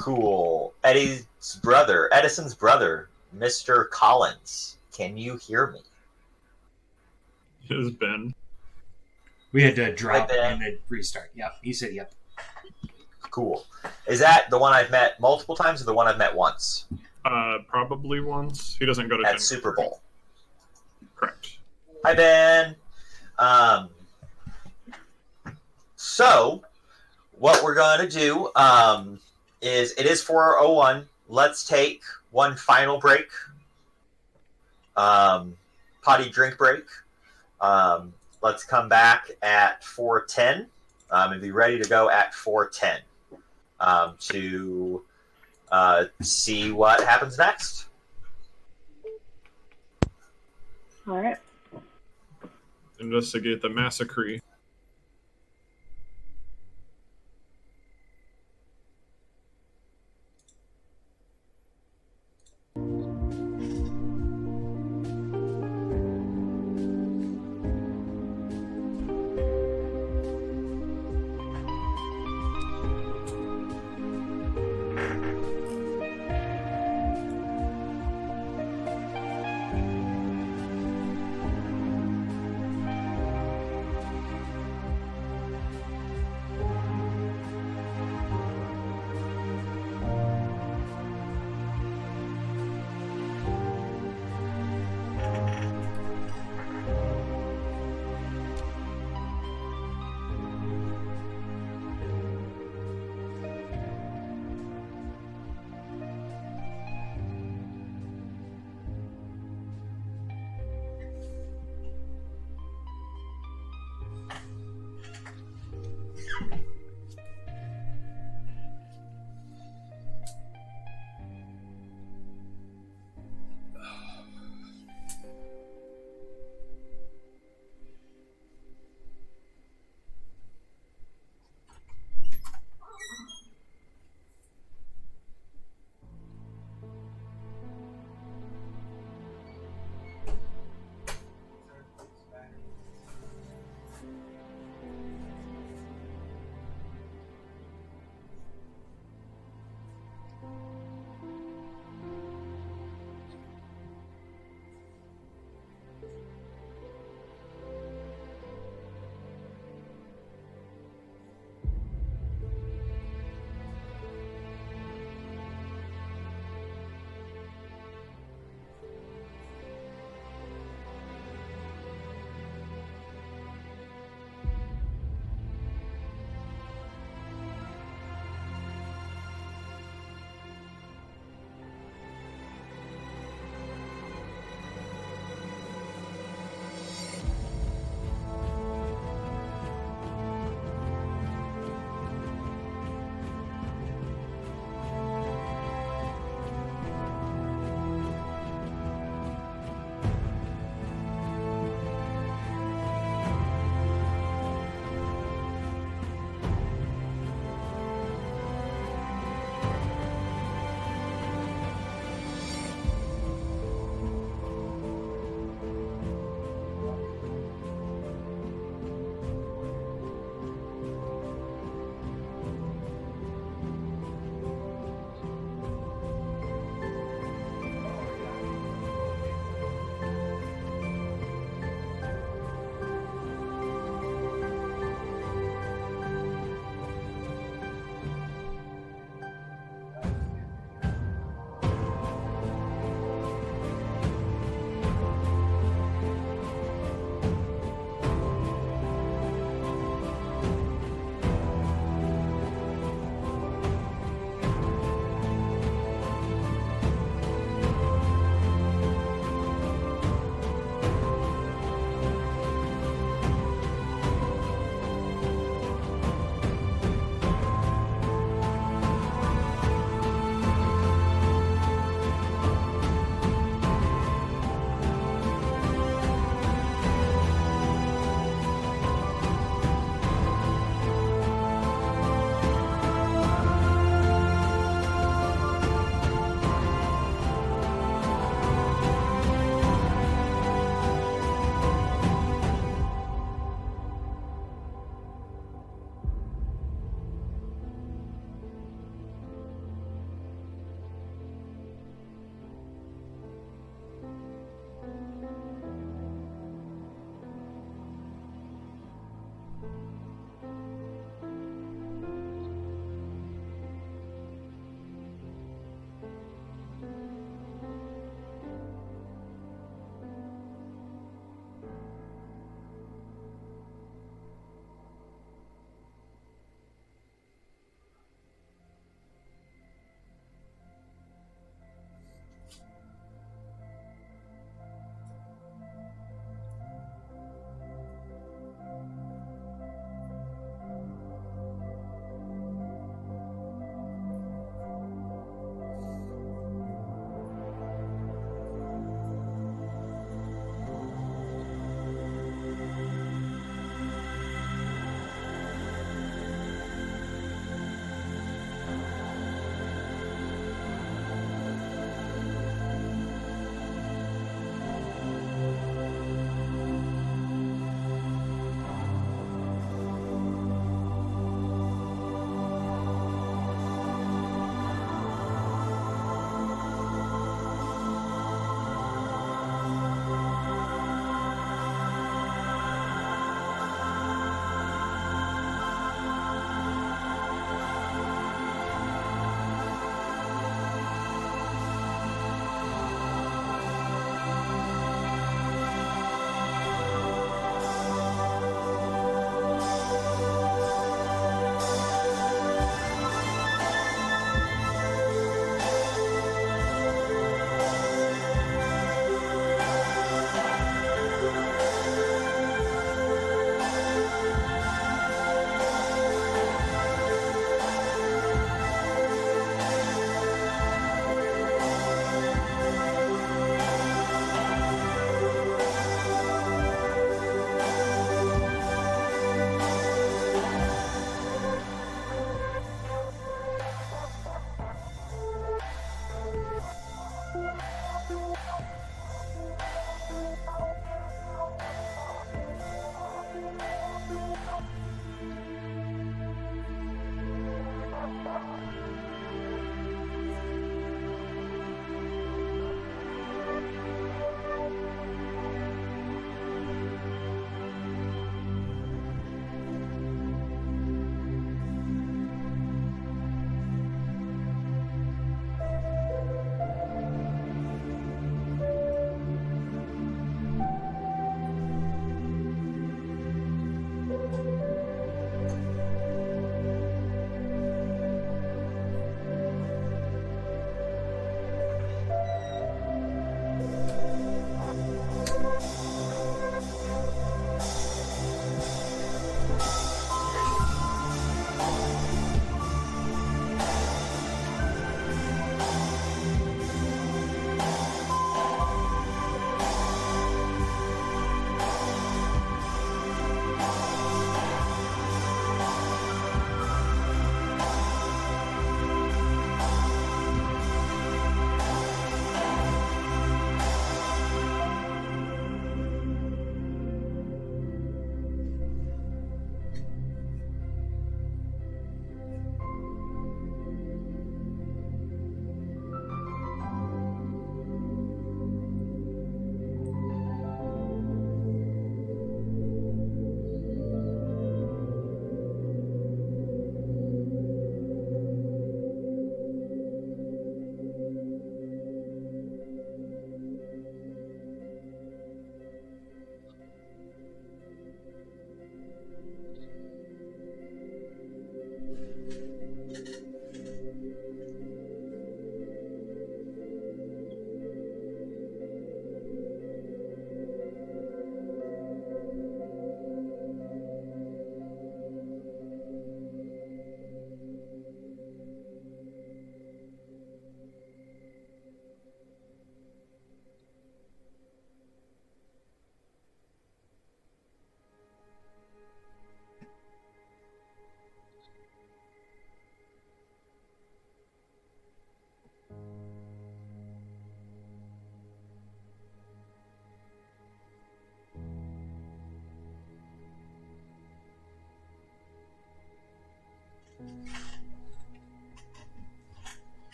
Cool. Edison's brother, Mr. Collins. Can you hear me? It has been. We had to drop and then restart. Yep, he said yep. Cool. Is that the one I've met multiple times or the one I've met once? Probably once. He doesn't go to At Super Bowl. Correct. Hi, Ben. So, what we're going to do is, it is 4:01. Let's take one final break. Potty drink break. Let's come back at 4:10 and be ready to go at 4:10 to see what happens next. All right. Investigate the massacre.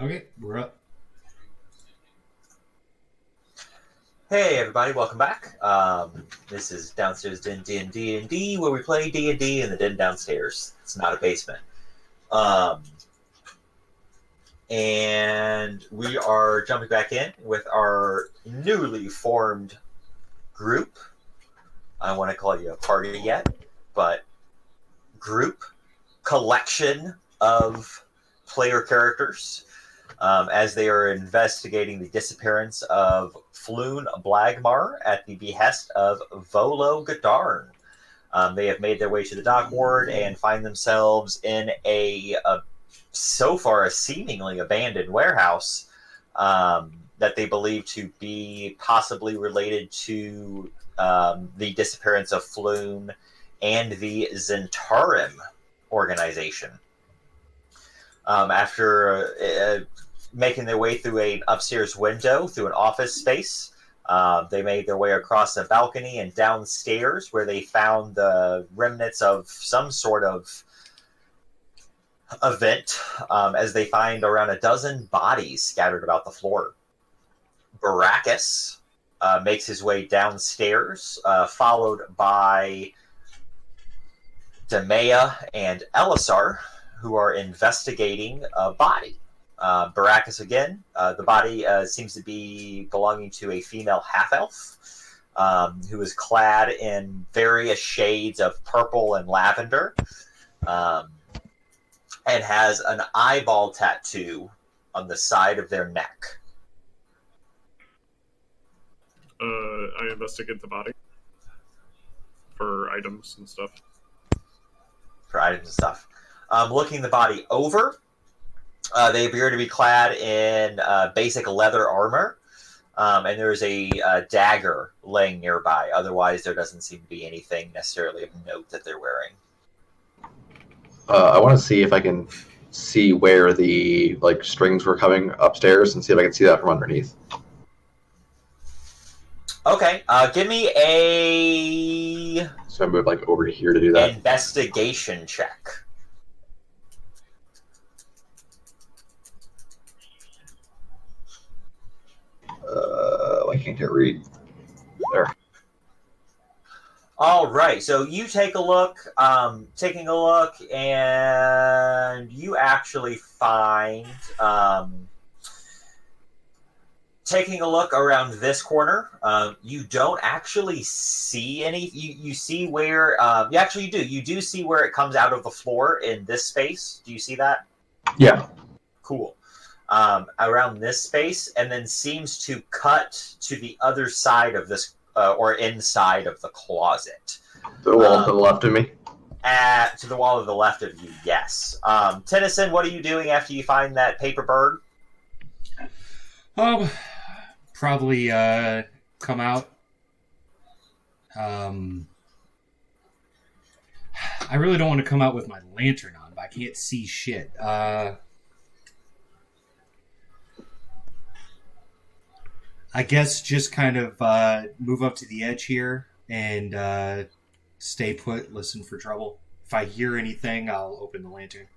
Okay, we're up. Hey everybody, welcome back. This is Downstairs Den&D, where we play D&D in the den downstairs. It's not a basement. And we are jumping back in with our newly formed group. I don't want to call you a party yet, but group, collection of player characters. As they are investigating the disappearance of Floon Blagmar at the behest of Volo Gadarn. They have made their way to the dock ward and find themselves in so far a seemingly abandoned warehouse that they believe to be possibly related to the disappearance of Floon and the Zentarim organization. After making their way through an upstairs window, through an office space, they made their way across a balcony and downstairs, where they found the remnants of some sort of event, as they find around a dozen bodies scattered about the floor. Baracus makes his way downstairs, followed by Demea and Elisar, who are investigating a body. Baracus again. The body seems to be belonging to a female half-elf who is clad in various shades of purple and lavender and has an eyeball tattoo on the side of their neck. I investigate the body for items and stuff. Looking the body over, they appear to be clad in basic leather armor, and there's a dagger laying nearby. Otherwise, there doesn't seem to be anything necessarily of note that they're wearing. I want to see if I can see where the strings were coming upstairs and see if I can see that from underneath. Okay, give me a... So I move over here to do that. Investigation check. I can't read. There. All right, so you take a look, and you actually find, taking a look around this corner, you don't actually see any. You see where, you actually do. You do see where it comes out of the floor in this space. Do you see that? Yeah. Cool. Around this space, and then seems to cut to the other side of this, or inside of the closet. The wall to the left of me? To the wall to the left of you, yes. Tennyson, what are you doing after you find that paper bird? Probably come out. I really don't want to come out with my lantern on, but I can't see shit. I guess just kind of move up to the edge here and stay put, listen for trouble. If I hear anything, I'll open the lantern.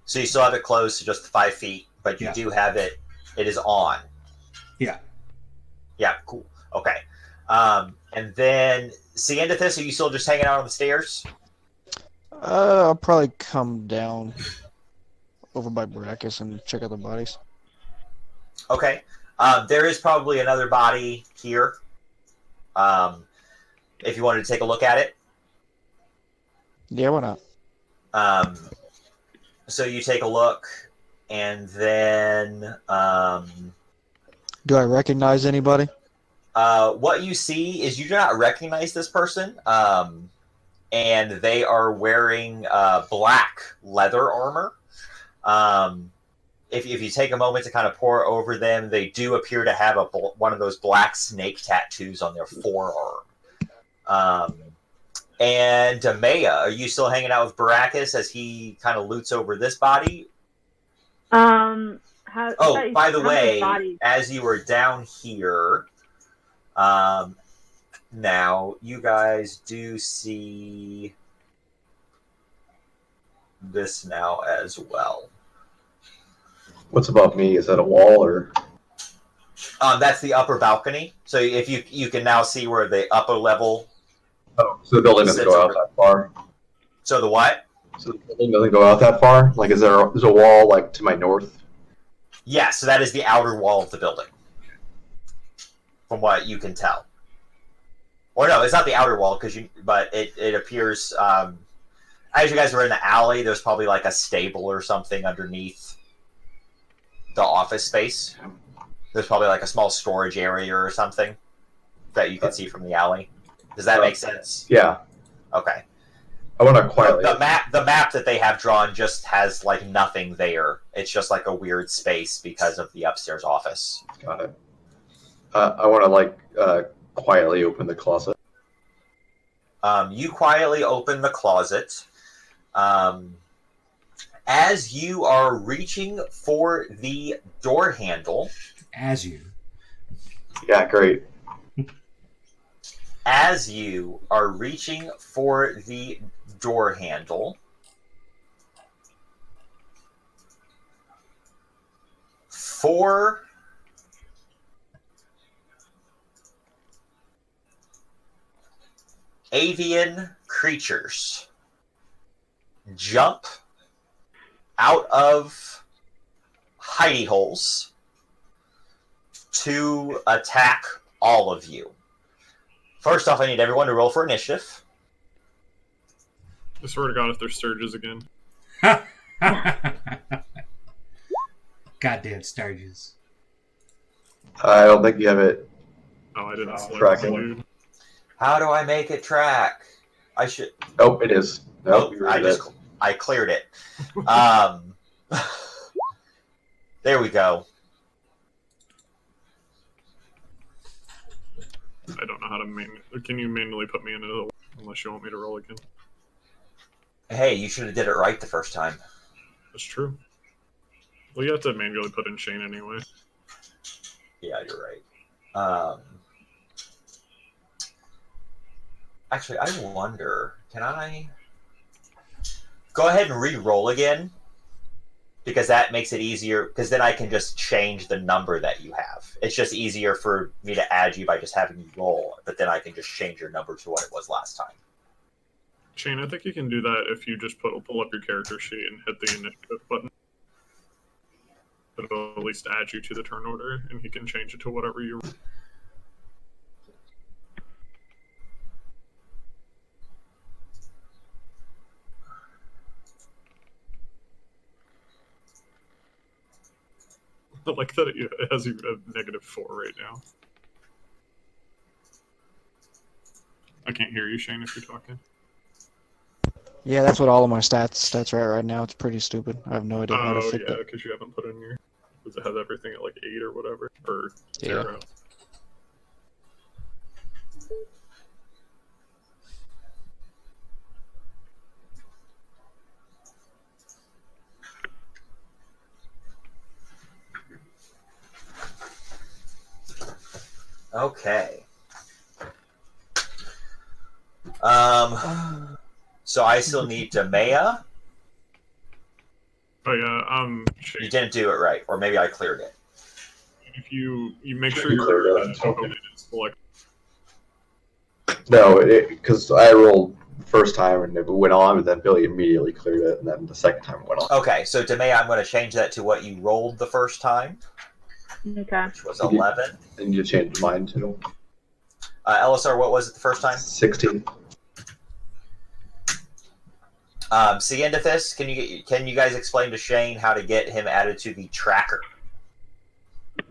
So you still have it closed to just 5 feet, but you do have it. It is on. Yeah. Yeah, cool. Okay. And then, Ciandathus, are you still just hanging out on the stairs? I'll probably come down over by Baracus and check out the bodies. Okay. There is probably another body here. If you wanted to take a look at it. Yeah, why not? So you take a look, and then... do I recognize anybody? What you see is you do not recognize this person, and they are wearing black leather armor. If you take a moment to kind of pour over them, they do appear to have one of those black snake tattoos on their forearm. And Maya, are you still hanging out with Baracus as he kind of loots over this body? By the way, as you were down here, now you guys do see this now as well. What's above me? Is that a wall or? That's the upper balcony. So if you can now see where the upper level. Oh, so the building doesn't go out that far. So the what? So the building doesn't go out that far. Like, there's a wall like to my north? Yeah, so that is the outer wall of the building, from what you can tell. Or no, it's not the outer wall but it appears. As you guys were in the alley, there's probably like a stable or something underneath the office space. There's probably like a small storage area or something that you can see from the alley. Does that make sense? Yeah. Okay. I want to quietly. The map that they have drawn just has like nothing there. It's just like a weird space because of the upstairs office. Got it. I want to quietly open the closet. You quietly open the closet. As you are reaching for the door handle. As you. Yeah, great. As you are reaching for the door handle, four avian creatures jump out of hidey holes to attack all of you. First off, I need everyone to roll for initiative. I swear to God, if there's surges again. Goddamn Sturges. I don't think you have it. Oh, I didn't select tracking. dude. How do I make it track? I should. Oh, it is. Nope, you read it. I cleared it. There we go. I don't know how to Can you manually put me into the unless you want me to roll again? Hey, you should have did it right the first time. That's true. Well, you have to manually put in Shane anyway. Yeah, you're right. Actually, I wonder, can I go ahead and re-roll again? Because that makes it easier, because then I can just change the number that you have. It's just easier for me to add you by just having you roll, but then I can just change your number to what it was last time. Shane, I think you can do that if you just pull up your character sheet and hit the initiative button. It'll at least add you to the turn order, and he can change it to whatever you... I like that it has you at -4 right now. I can't hear you, Shane, if you're talking. Yeah, that's what all of my stats right now. It's pretty stupid. I have no idea how to fix yeah, it. because you haven't put in your... Does it have everything at like 8 or whatever? Or Yeah. 0? Okay. So I still need Demea. Oh yeah, Shane, You didn't do it right, or maybe I cleared it. if you make sure You cleared your it. token is selected. No, because I rolled the first time and it went on, and then Billy immediately cleared it, and then the second time it went on. Okay, so Demea, I'm going to change that to what you rolled the first time, Okay. which was 11. And you changed mine too. Elisar, what was it the first time? 16. Ciendithis, can you guys explain to Shane how to get him added to the tracker?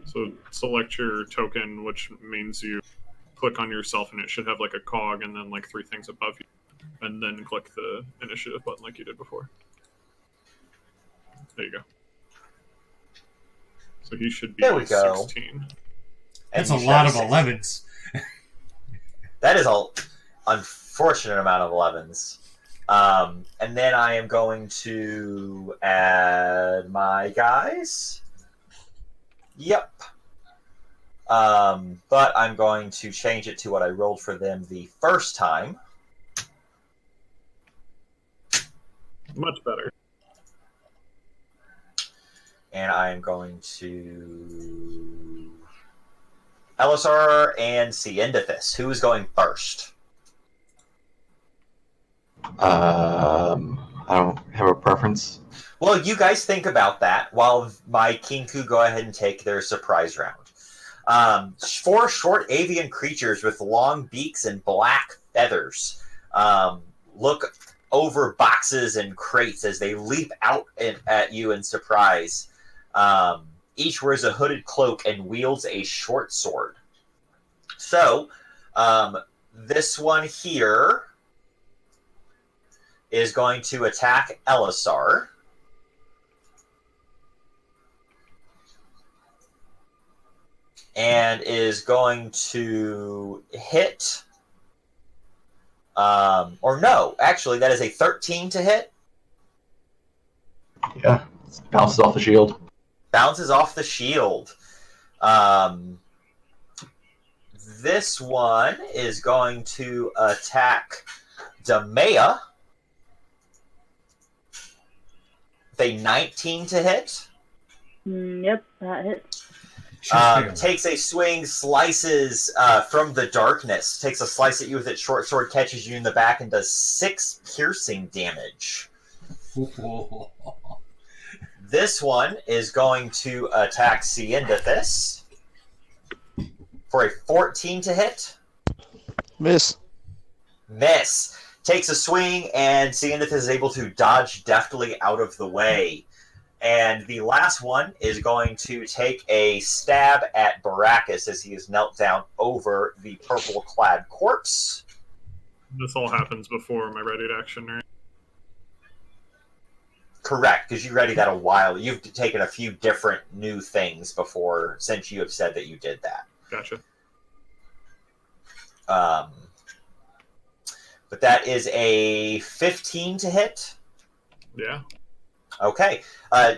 So select your token, which means you click on yourself, and it should have like a cog and then like 3 things above you, and then click the initiative button like you did before. There you go. So he should be There we go. 16. That's And a you lot should of have 11s. That is an unfortunate amount of 11s. And then I am going to add my guys. Yep. But I'm going to change it to what I rolled for them the first time. Much better. And I'm going to Elisar and Ciendithis. Who is going first? I don't have a preference. Well, you guys think about that while my Kenku go ahead and take their surprise round. 4 short avian creatures with long beaks and black feathers look over boxes and crates as they leap out at you in surprise. Each wears a hooded cloak and wields a short sword. So, this one here is going to attack Elisar. And is going to hit. Or no, actually, that is a 13 to hit. Yeah, bounces off the shield. Bounces off the shield. This one is going to attack Damea. With a 19 to hit. Yep, that hits. Takes a swing, slices from the darkness, takes a slice at you with its short sword, catches you in the back, and does 6 piercing damage. This one is going to attack Ciendithis for a 14 to hit. Miss. Miss. Takes a swing, and Ciendithis is able to dodge deftly out of the way. And the last one is going to take a stab at Baracus as he is knelt down over the purple-clad corpse. This all happens before my ready to action, right? Correct, because you readied that a while. You've taken a few different new things before, since you have said that you did that. Gotcha. But that is a 15 to hit. Yeah. Okay.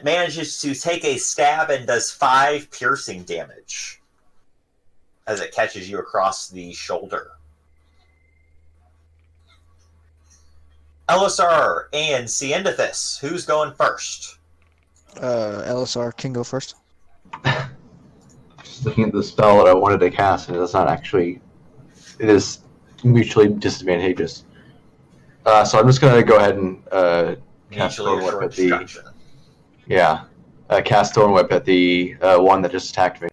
Manages to take a stab and does 5 piercing damage as it catches you across the shoulder. Elisar and Ciendithis, who's going first? LSR can go first. Just looking at the spell that I wanted to cast, and it does not actually. It is mutually disadvantageous. So I'm just going to go ahead and cast Mutually Thorn Whip assured at the. destruction. Yeah, cast Thorn Whip at the one that just attacked me.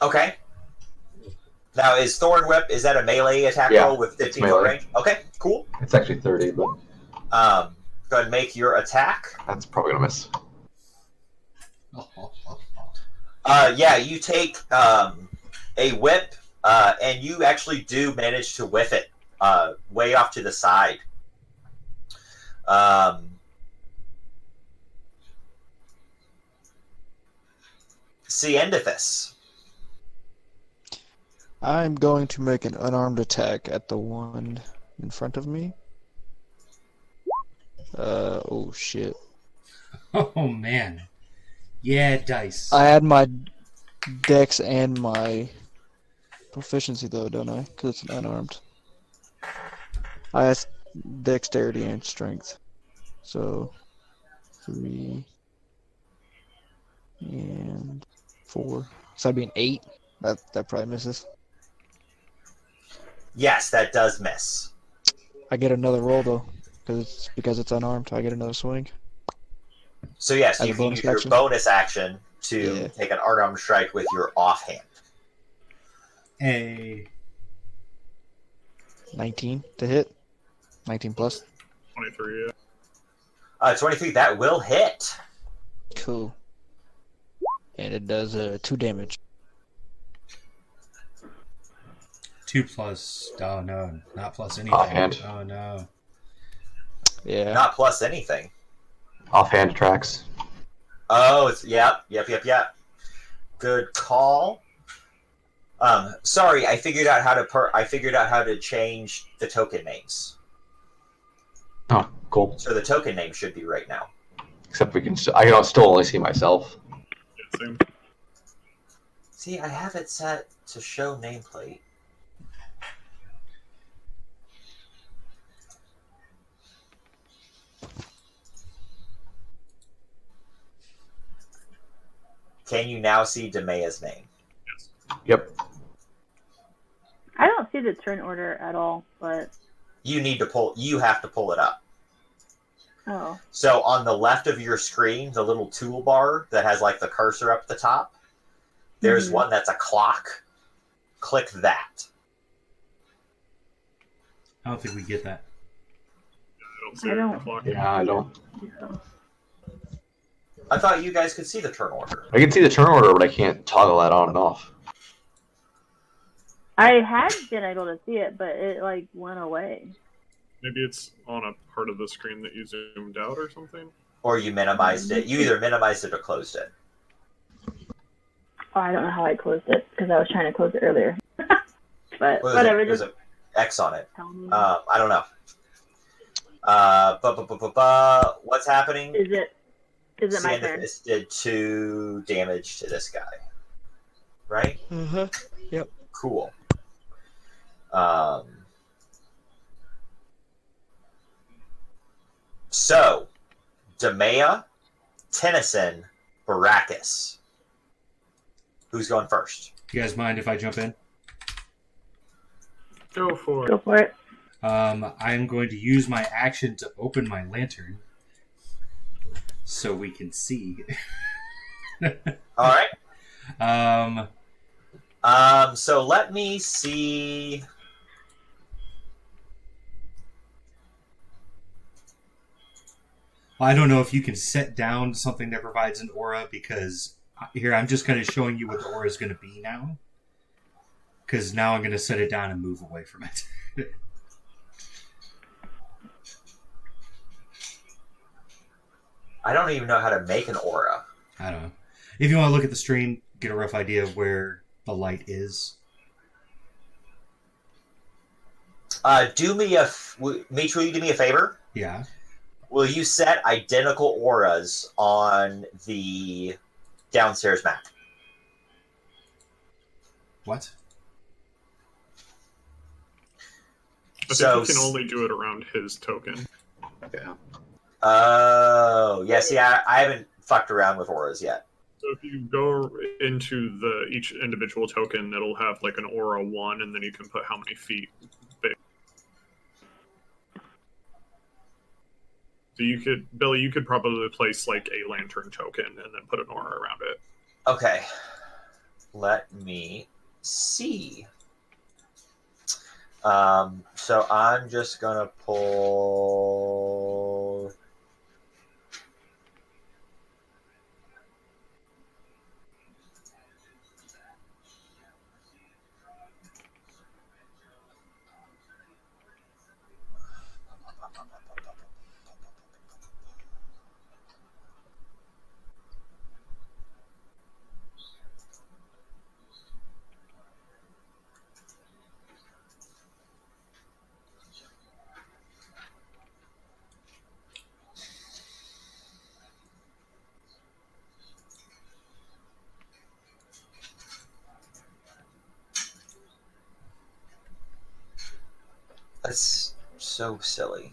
Okay. Now, is Thorn Whip, is that a melee attack roll with 15 foot range? Okay, cool. It's actually 30, but. Go ahead and make your attack. That's probably going to miss. Yeah, you take a whip, and you actually do manage to whiff it way off to the side. Ciendithis. I'm going to make an unarmed attack at the one in front of me. Oh shit. Oh man. Yeah, dice. I had my dex and my proficiency though, don't I? Because it's an unarmed. I have dexterity and strength. So 3 and 4. So that'd be an 8. That probably misses. Yes, that does miss. I get another roll though, because it's unarmed. I get another swing. So yes, As you a can bonus use your action? bonus action to Yeah. take an unarmed strike with your offhand. A 19 to hit. 19 plus. 23, yeah. 23, that will hit. Cool. And it does 2 damage. 2 plus. Oh no, not plus anything. Offhand. Oh no. Yeah. Not plus anything. Offhand tracks. Oh, it's yep. Good call. Sorry, I figured out how to change the token names. Oh, cool. So the token name should be right now. Except I can still only see myself. Yeah, same. See, I have it set to show nameplate. Can you now see Demea's name? Yes. Yep. I don't see the turn order at all, but You have to pull it up. oh. So on the left of your screen, the little toolbar that has like the cursor up at the top, there's one that's a clock. Click that. I don't think we get that. I don't see I it don't- clock. Yeah, I don't. I thought you guys could see the turn order. I can see the turn order, but I can't toggle that on and off. I had been able to see it, but it like went away. Maybe it's on a part of the screen that you zoomed out or something. Or you minimized it. You either minimized it or closed it. Oh, I don't know how I closed it because I was trying to close it earlier. But What is whatever, it? There's just an X on it. tell me. I don't know. What's happening? Is it my turn? This did 2 damage to this guy. Right? Uh-huh. Yep. Cool. So, Demea, Tennyson, Baracus. Who's going first? You guys mind if I jump in? Go for it. Go for it. I'm going to use my action to open my lantern so we can see. All right. So let me see. I don't know if you can set down something that provides an aura, because here I'm just kind of showing you what the aura is going to be now. Because now I'm going to set it down and move away from it. I don't even know how to make an aura. I don't know. If you want to look at the stream, get a rough idea of where the light is. Mitch, will you do me a favor? Yeah. Will you set identical auras on the downstairs map? What? I think you can only do it around his token. Yeah. Oh, yeah. See, I haven't fucked around with auras yet. So if you go into each individual token, it'll have like an aura 1, and then you can put how many feet. So Billy, you could probably place like a lantern token and then put an aura around it. Okay. Let me see. So I'm just gonna pull. That's so silly.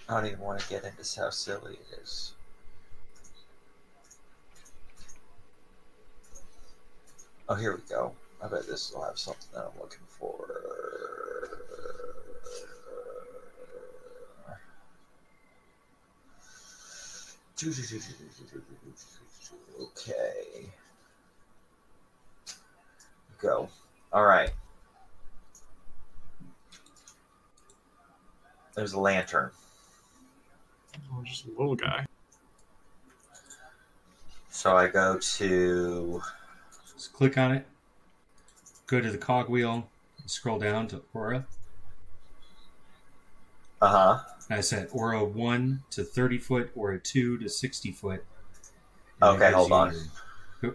I don't even want to get into how silly it is. Oh, here we go. I bet this will have something that I'm looking for. Okay. Go. All right. There's a lantern. Oh, just a little guy. So I go to... Just click on it. Go to the cogwheel. Scroll down to aura. Uh-huh. And I set aura 1 to 30 foot, aura 2 to 60 foot. And Okay, it gives hold you on. your-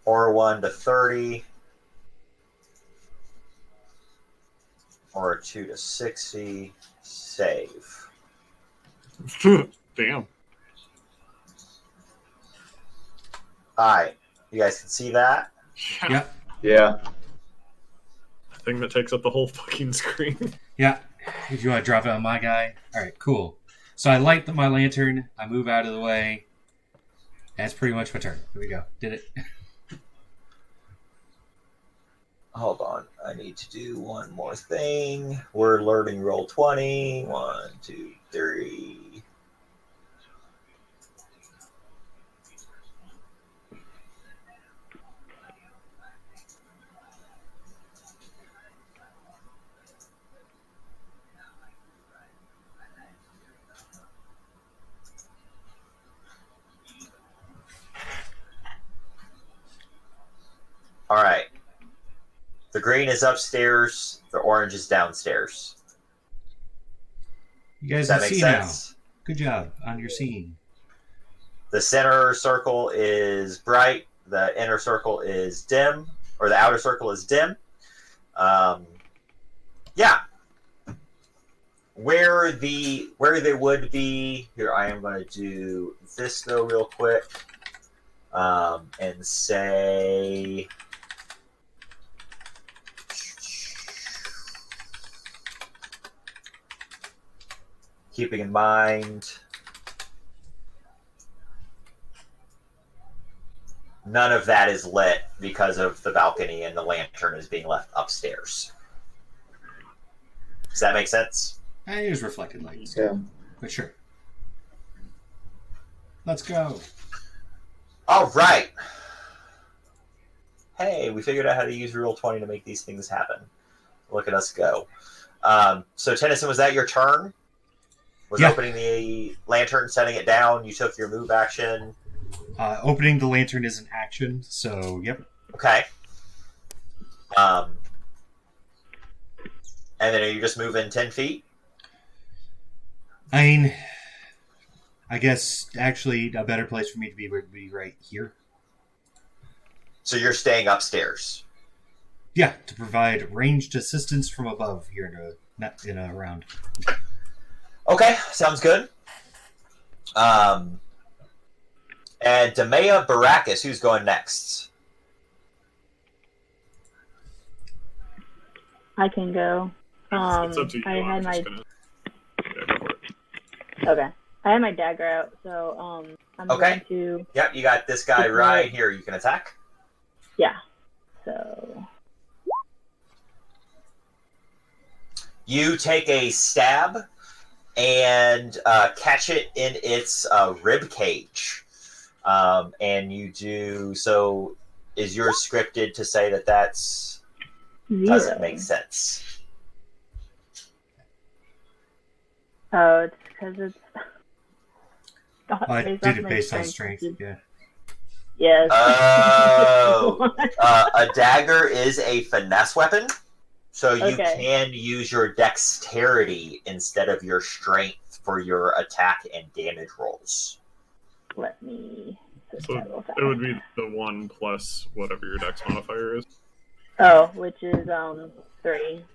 Aura 1 to 30. Aura 2 to 60. Save. Damn. Alright. You guys can see that? Yeah. Yeah. Thing that takes up the whole fucking screen. Yeah. If you want to drop it on my guy. All right, cool. So I light my lantern. I move out of the way. That's pretty much my turn. Here we go. Did it. Hold on. I need to do one more thing. We're learning roll 20. 1, 2, 3. All right. The green is upstairs. The orange is downstairs. You guys Does that can make see sense? now. Good job on your scene. The center circle is bright. The inner circle is dim, or the outer circle is dim. Yeah. Where they would be here, I am going to do this though real quick, and say. Keeping in mind, none of that is lit because of the balcony and the lantern is being left upstairs. Does that make sense? It was reflected lights. Yeah. But sure. Let's go. All right. Hey, we figured out how to use Rule 20 to make these things happen. Look at us go. So, Tennyson, was that your turn? Was Yeah. opening the lantern, setting it down, you took your move action. Opening the lantern is an action, so yep. Okay. And then are you just moving 10 feet? I mean, I guess actually a better place for me to be would be right here. So you're staying upstairs. Yeah, to provide ranged assistance from above here in a round. Okay, sounds good. And Demea Baracus, who's going next? I can go. It's up to you. I had my Yeah, go for it. okay. I had my dagger out, so I'm Okay. going to Yep, you got this guy right here. You can attack. yeah. So You take a stab and catch it in its rib cage. And you do so. Is yours scripted to say that that's 0. doesn't make sense? Oh, it's because it's not I based did off it my based on strength. Yeah. Yes. Oh, a dagger is a finesse weapon, so you Okay. can use your dexterity instead of your strength for your attack and damage rolls. Let me switch So that real fast. it would be the 1 plus whatever your dex modifier is. Oh, which is 3.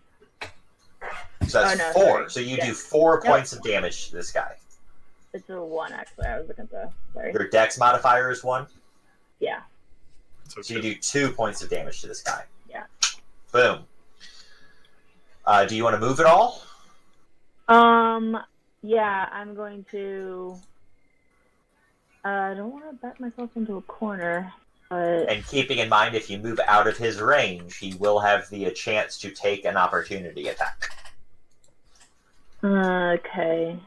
So that's Oh, no, 4. sorry. So you Yeah. do 4 Yep. points of damage to this guy. It's a 1 actually. I was looking for. Sorry. Your dex modifier is 1. Yeah. So So you do 2 points of damage to this guy. Yeah. Boom. Do you want to move at all? Yeah, I'm going to. I don't want to back myself into a corner, but And keeping in mind, if you move out of his range, he will have the chance to take an opportunity attack. okay.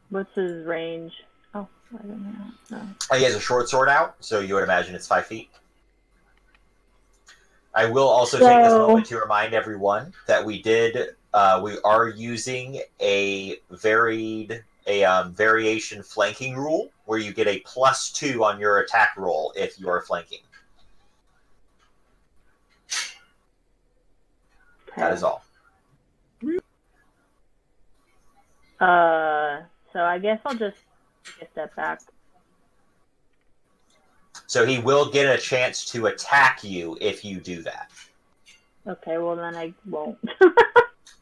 What's his range? Oh, I don't know. No. He has a short sword out, so you would imagine it's 5 feet. I will also take this So- moment to remind everyone that we are using a variation flanking rule where you get a +2 on your attack roll if you are flanking. That is all. So I guess I'll just take a step back. So he will get a chance to attack you if you do that. Okay, well then I won't.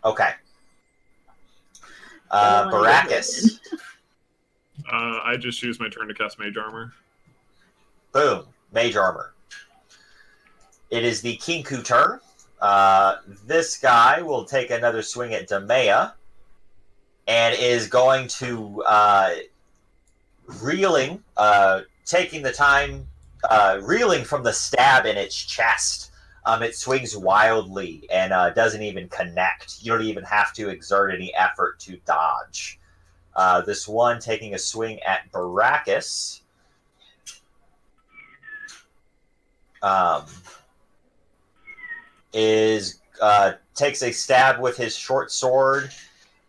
Okay. I don't wanna get Baracus. I just used my turn to cast Mage Armor. Boom. Mage armor. It is the Kenku turn. This guy will take another swing at Demea and is going to reeling, taking the time, reeling from the stab in its chest. It swings wildly and doesn't even connect. You don't even have to exert any effort to dodge. This one taking a swing at Baracus. Takes a stab with his short sword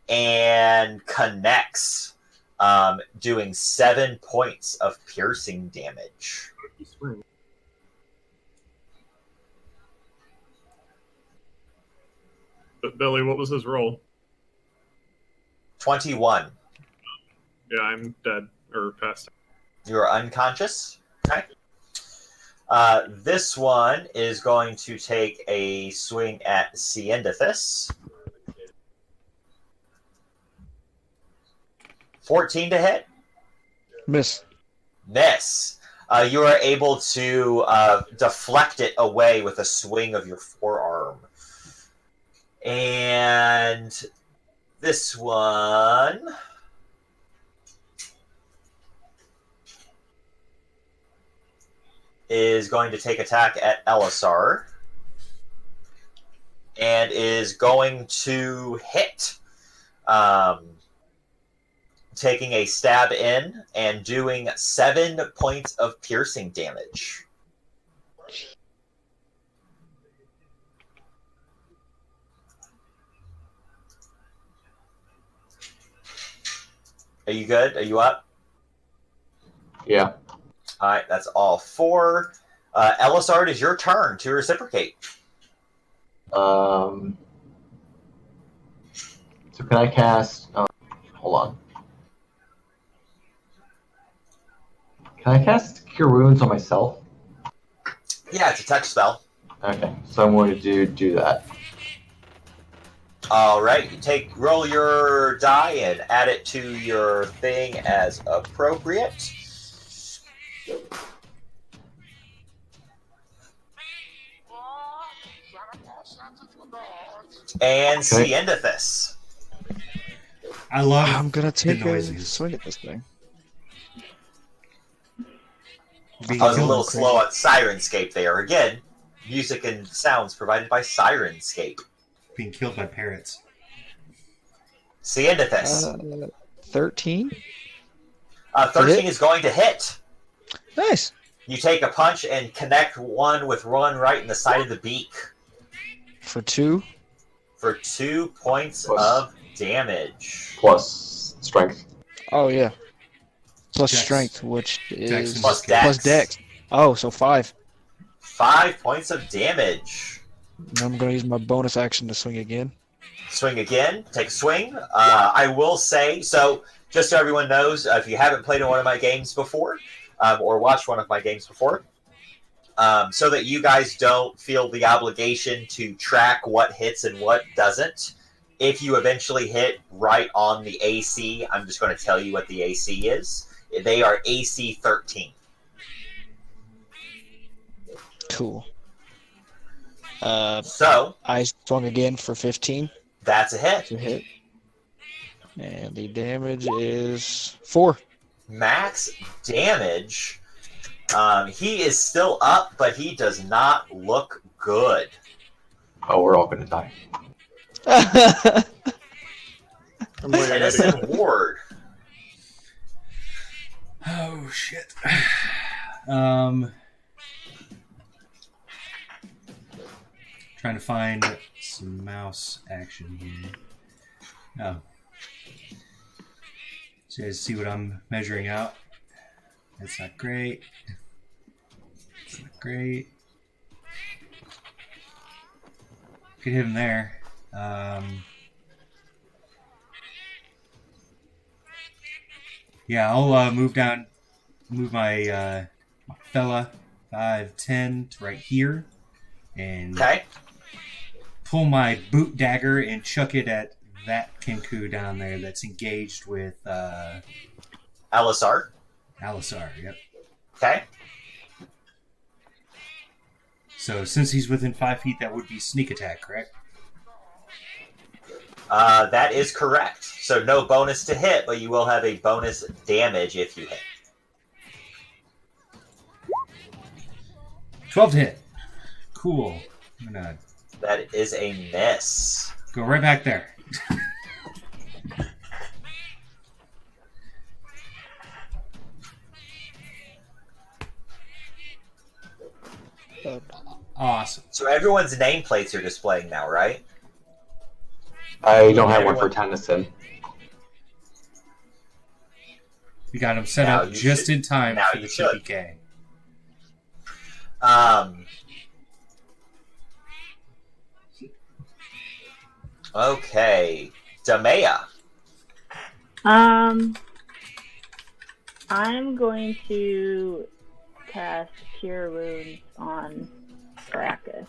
and connects, doing 7 points of piercing damage. But Billy, what was his roll? 21. Yeah, I'm dead or passed. You're unconscious. Okay. This one is going to take a swing at Ciendithus. 14 to hit. Miss. Miss. You are able to deflect it away with a swing of your forearm. And this one is going to take attack at Elisar and is going to hit, taking a stab in and doing 7 points of piercing damage. Are you good? Are you up? Yeah. All right, that's all 4. Elisar, it is your turn to reciprocate. So can I cast? Hold on. Can I cast Cure Wounds on myself? Yeah, it's a touch spell. Okay, so I'm going to do that. All right, roll your die and add it to your thing as appropriate. And Okay. Ciendithus. I love I'm gonna take the a noises. swing at this thing. Being I was a killed, little slow on Sirenscape there. Again, music and sounds provided by Sirenscape. being killed by parrots. Ciendithus. 13. 13 hit? is going to hit. Nice. You take a punch and connect one with one right in the side of the beak For 2. for 2 points Plus- of damage. Plus strength. Oh yeah. Plus Dex. strength, which Dex is and Plus Dex. plus dex. Oh, so 5. 5 points of damage. And I'm gonna use my bonus action to swing again. Swing again. Take a swing. I will say, so just so everyone knows, if you haven't played in one of my games before, or watched one of my games before, so that you guys don't feel the obligation to track what hits and what doesn't, if you eventually hit right on the AC, I'm just going to tell you what the AC is. They are AC 13. Cool. So, I swung again for 15 that's a hit. to hit. And the damage is 4. Max damage. He is still up, but he does not look good. Oh, we're all going to die. I'm way ahead of you. Tennyson Ward. Oh shit. Trying to find some mouse action here. Oh. So you guys see what I'm measuring out? That's not great. That's not great. Could hit him there. Yeah, I'll move my fella 5, 10 to right here, and Okay. pull my boot dagger and chuck it at that Kenku down there that's engaged with Elisar. Alisar. Yep. Okay. So since he's within 5 feet, that would be sneak attack, correct? That is correct. So no bonus to hit, but you will have a bonus damage if you hit. 12 to hit. Cool. I'm gonna That is a miss. go right back there. Awesome. So everyone's nameplates are displaying now, right? I don't have one for Tennyson. We got him set Now up you just should- in time now for the you should. TPK. Okay. Damea. I'm going to cast Cure Wounds on Brackus.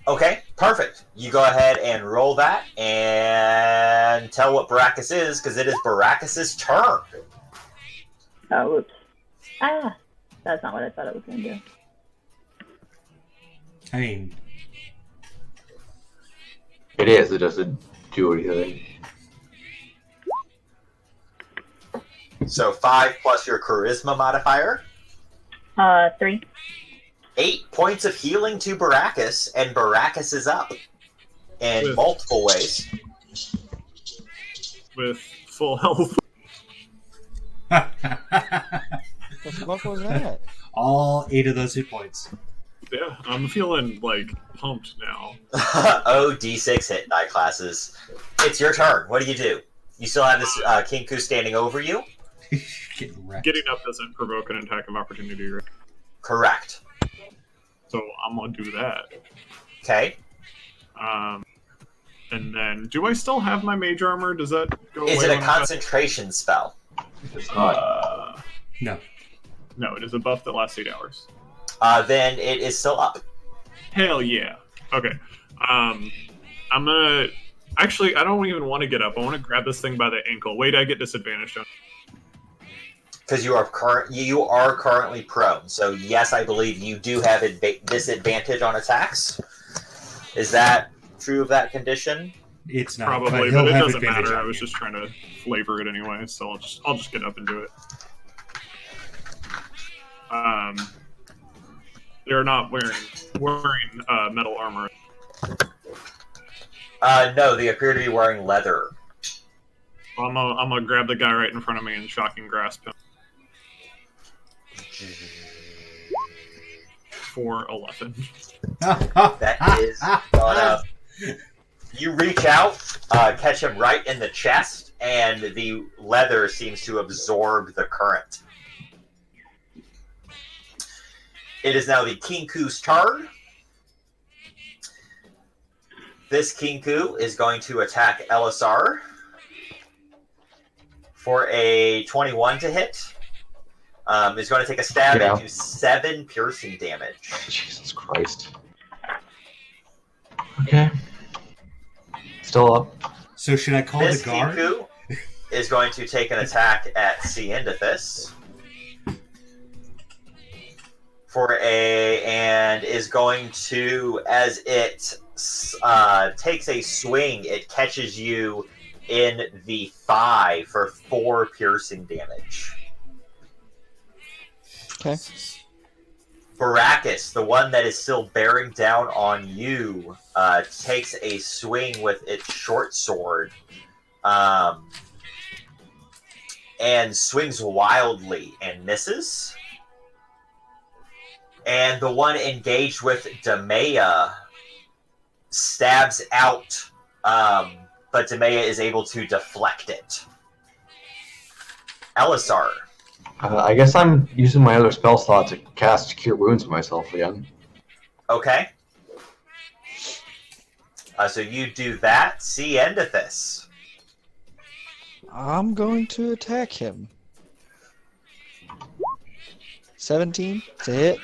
Okay, perfect. You go ahead and roll that and tell what Baracus is, because it is Baracus's turn. Oh, oops. Ah, that's not what I thought it was going to do. I mean, It is. It doesn't do anything. So 5 plus your charisma modifier. 3. 8 points of healing to Baracus, and Baracus is up in With- multiple ways. With full health. What the fuck was that? all 8 of those hit points. Yeah, I'm feeling like pumped now. Oh, D6 hit die classes. It's your turn. What do? You still have this Kenku standing over you? Getting wrecked. Getting up doesn't provoke an attack of opportunity, right? Correct. So I'm gonna do that. Okay. And then, do I still have my mage armor? Does that go Is away? it a when I cast- concentration spell? It's not. No. No, it is a buff that lasts 8 hours. Then it is still up. Hell yeah. Okay. I'm gonna. Actually, I don't even want to get up. I want to grab this thing by the ankle. Wait, I get disadvantaged on. Because you are currently prone. So yes, I believe you do have disadvantage on attacks. Is that true of that condition? It's not. Probably, but but he'll it have doesn't advantage matter. on I was you. just trying to flavor it anyway, so I'll just get up and do it. They're not wearing metal armor. No, they appear to be wearing leather. I'm gonna grab the guy right in front of me and shocking grasp him. For 11. That is gonna. You reach out, catch him right in the chest, and the leather seems to absorb the current. It is now the Kenku's turn. This Kenku is going to attack Elisar for a 21 to hit. Is going to take a stab Yeah. into 7 piercing damage. Jesus Christ. Okay. Still up. So should I call This the guard? Kenku is going to take an attack at Ciendithus and is going to, as it takes a swing, it catches you in the thigh for 4 piercing damage. Okay. Baracus, the one that is still bearing down on you, takes a swing with its short sword and swings wildly and misses. And the one engaged with Damea stabs out, but Damea is able to deflect it. Elisar. I guess I'm using my other spell slot to cast Cure Wounds on myself again. Okay. So you do that. Ciendithus. I'm going to attack him. 17 to hit.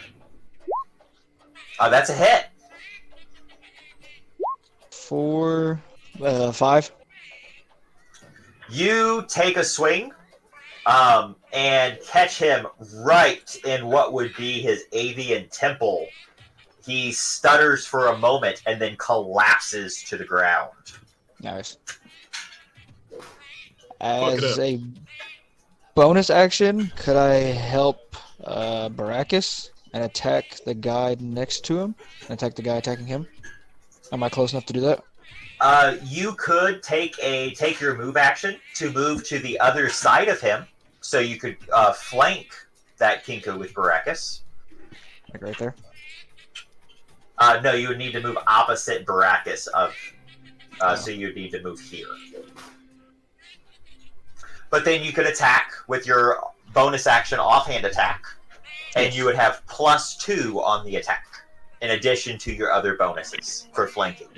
That's a hit. For 5. You take a swing and catch him right in what would be his avian temple. He stutters for a moment and then collapses to the ground. Nice. Fuck it As up. a bonus action, could I help Baracus and attack the guy next to him? And attack the guy attacking him? Am I close enough to do that? You could take your move action to move to the other side of him, so you could flank that Kenku with Baracus. Like right there? No, you would need to move opposite Baracus so you'd need to move here. But then you could attack with your bonus action offhand attack, and you would have +2 on the attack, in addition to your other bonuses for flanking.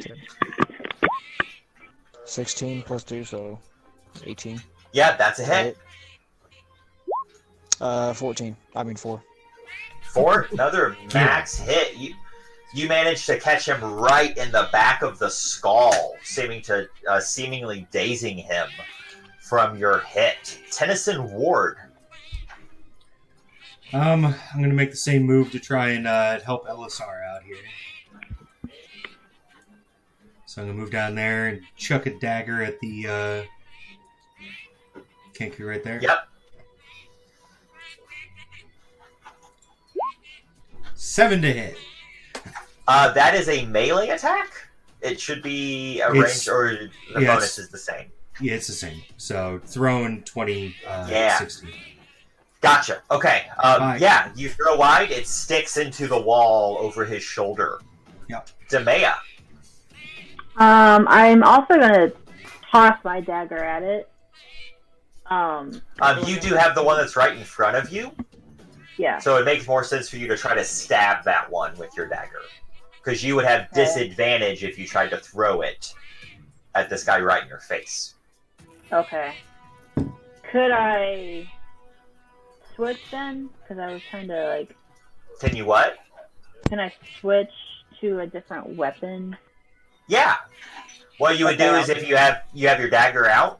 16 plus 2, so 18. Yeah, that's a hit. 14. I mean 4. 4, another max hit. You managed to catch him right in the back of the skull, seemingly dazing him from your hit. Tennyson Ward. I'm going to make the same move to try and help Elisar out here. So I'm going to move down there and chuck a dagger at the Kenku right there. Yep. 7 to hit. That is a melee attack. It should be a range, or the bonus is the same. Yeah, it's the same. So throwing 20, 16. Gotcha. Okay. Yeah, you throw wide, it sticks into the wall over his shoulder. Yep. Demea. I'm also gonna toss my dagger at it. You do have the one that's right in front of you. Yeah. So it makes more sense for you to try to stab that one with your dagger. Because you would have disadvantage if you tried to throw it at this guy right in your face. Okay. Could I switch then? Because I was trying to, like... Can you what? Can I switch to a different weapon? Yeah. What you would do is if you have your dagger out.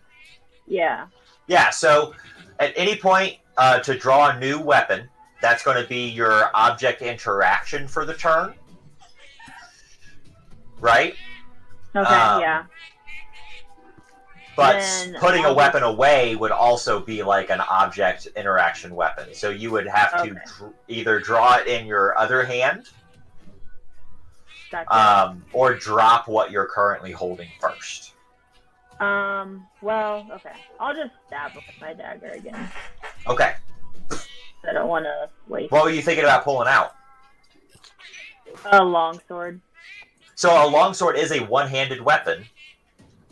Yeah. Yeah, so at any point to draw a new weapon, that's going to be your object interaction for the turn. Right? Okay, yeah. But then putting a weapon away would also be like an object interaction weapon. So you would have to either draw it in your other hand, or drop what you're currently holding first. Well, okay. I'll just stab with my dagger again. Okay. I don't want to waste. What were you thinking about pulling out? A longsword. So a longsword is a one-handed weapon.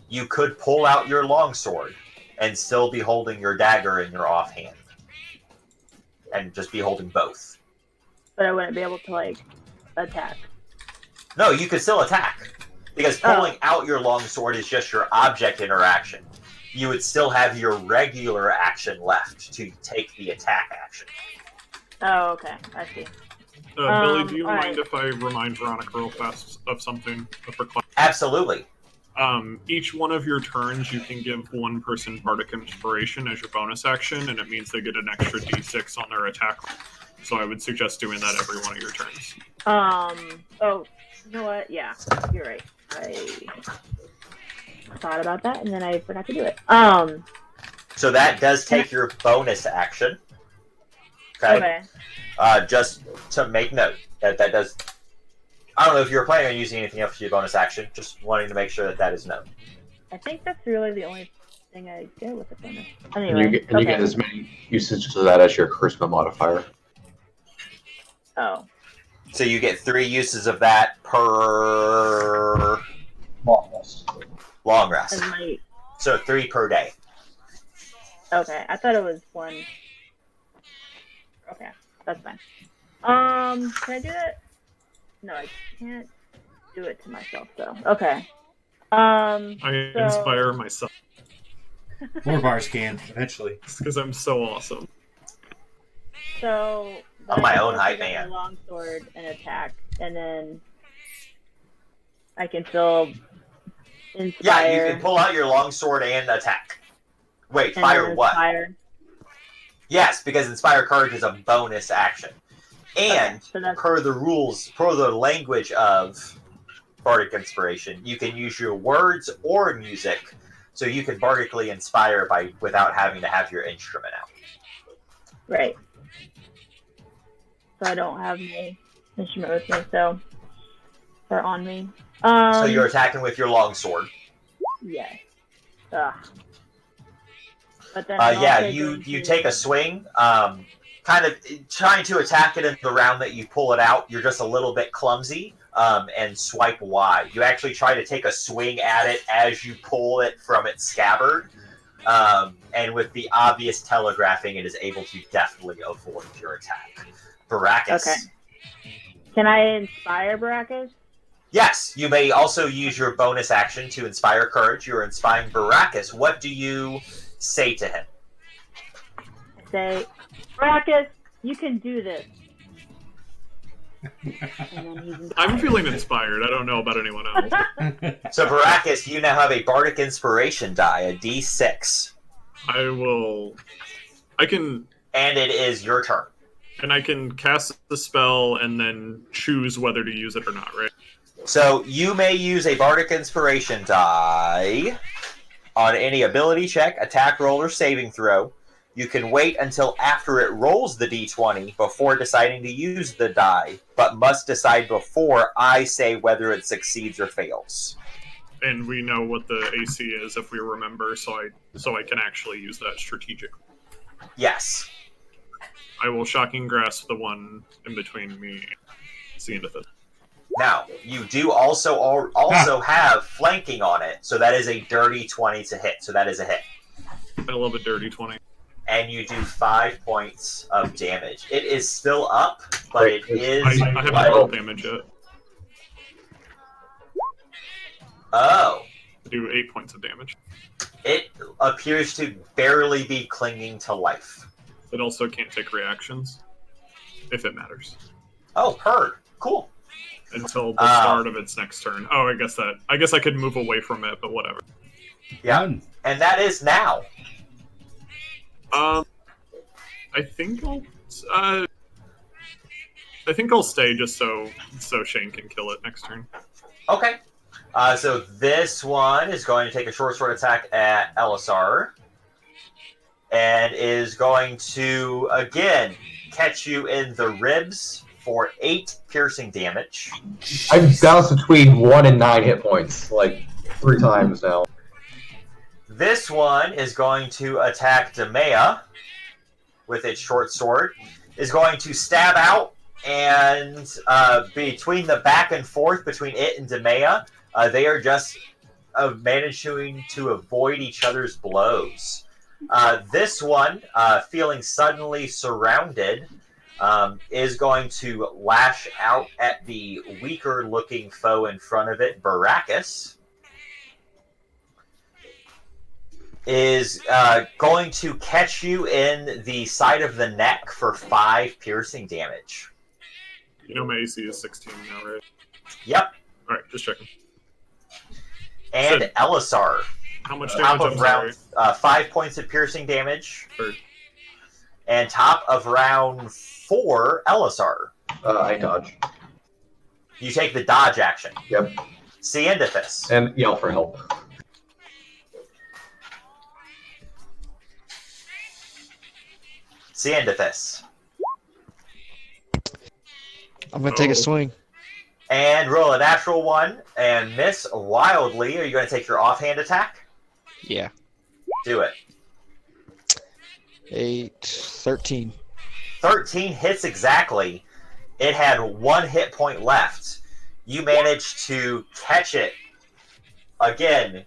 You could pull out your longsword and still be holding your dagger in your offhand. And just be holding both. But I wouldn't be able to, like, attack. No, you could still attack. Because pulling out your longsword is just your object interaction. You would still have your regular action left to take the attack action. Oh, okay. I see. Billy, do you mind if I remind Veronica real fast of something? Absolutely. Each one of your turns, you can give one person Bardic Inspiration as your bonus action, and it means they get an extra d6 on their attack. So I would suggest doing that every one of your turns. Oh, you know what? Yeah, you're right. I thought about that, and then I forgot to do it. So that does take your bonus action. Okay. Just to make note that does. I don't know if you were planning on using anything else for your bonus action. Just wanting to make sure that is known. I think that's really the only thing I get with the bonus. Anyway, you get as many usages of that as your charisma modifier. Oh. So you get 3 uses of that per long rest. So 3 per day. Okay, I thought it was 1. Okay, that's fine. Can I do that? No, I can't do it to myself though. Okay. I inspire myself. More bars can eventually. It's because I'm so awesome. So I'm my own hype man. Longsword and attack, and then I can still inspire. Yeah, you can pull out your longsword and attack. Wait, fire what? Yes, because Inspire Courage is a bonus action. And Okay, so that's- per the rules, per the language of Bardic Inspiration, you can use your words or music, so you can bardically inspire without having to have your instrument out. Right. So I don't have my instrument with me, or on me. So you're attacking with your longsword. Yes. Ugh. But then I'm Yeah, also you going to- take a swing, kind of trying to attack it in the round that you pull it out. You're just a little bit clumsy, and swipe wide. You actually try to take a swing at it as you pull it from its scabbard, and with the obvious telegraphing, it is able to definitely avoid your attack. Baracus. Okay. Can I inspire Baracus? Yes, you may also use your bonus action to inspire courage. You're inspiring Baracus. What do you say to him? Say, Baracus, you can do this. And then he's inspired. I'm feeling inspired. I don't know about anyone else. So, Baracus, you now have a Bardic Inspiration die, a D6. I can And it is your turn. I can cast the spell and then choose whether to use it or not, right? So, you may use a Bardic Inspiration die on any ability check, attack roll, or saving throw. You can wait until after it rolls the d20 before deciding to use the die, but must decide before I say whether it succeeds or fails. And we know what the AC is if we remember, so I can actually use that strategically. Yes. I will shocking grasp the one in between me and Xanthus. Now, you do also have flanking on it, so that is a dirty 20 to hit, so that is a hit. I love a dirty 20. And you do 5 points of damage. It is still up, but it is... I haven't rolled damage yet. Oh. I do 8 points of damage. It appears to barely be clinging to life. It also can't take reactions, if it matters, Oh, heard. Cool. until the start of its next turn. Oh, I guess I could move away from it, but whatever. Yeah. Done. And that is now. I think I'll stay just so Shane can kill it next turn. Okay. So this one is going to take a short sword attack at Elisar. And is going to, again, catch you in the ribs for 8 piercing damage. I've bounced between 1 and 9 hit points, like 3 times now. This one is going to attack Demea with its short sword. Is going to stab out, and between the back and forth between it and Demea, they are just managing to avoid each other's blows. This one, feeling suddenly surrounded, is going to lash out at the weaker-looking foe in front of it, Baracus. Is going to catch you in the side of the neck for 5 piercing damage. You know my AC is 16 now, right? Yep. Alright, just checking. And Good. Elisar. How much Top damage? of round, 5 points of piercing damage. Or, And top of round 4, Elisar. I dodge. You take the dodge action. Yep. Xanthus. And yell for help. Xanthus. I'm gonna take Oh. a swing. And roll a natural 1 and miss wildly. Are you going to take your offhand attack? Yeah. Do it. 13. 13 hits exactly. It had 1 hit point left. You managed to catch it. Again,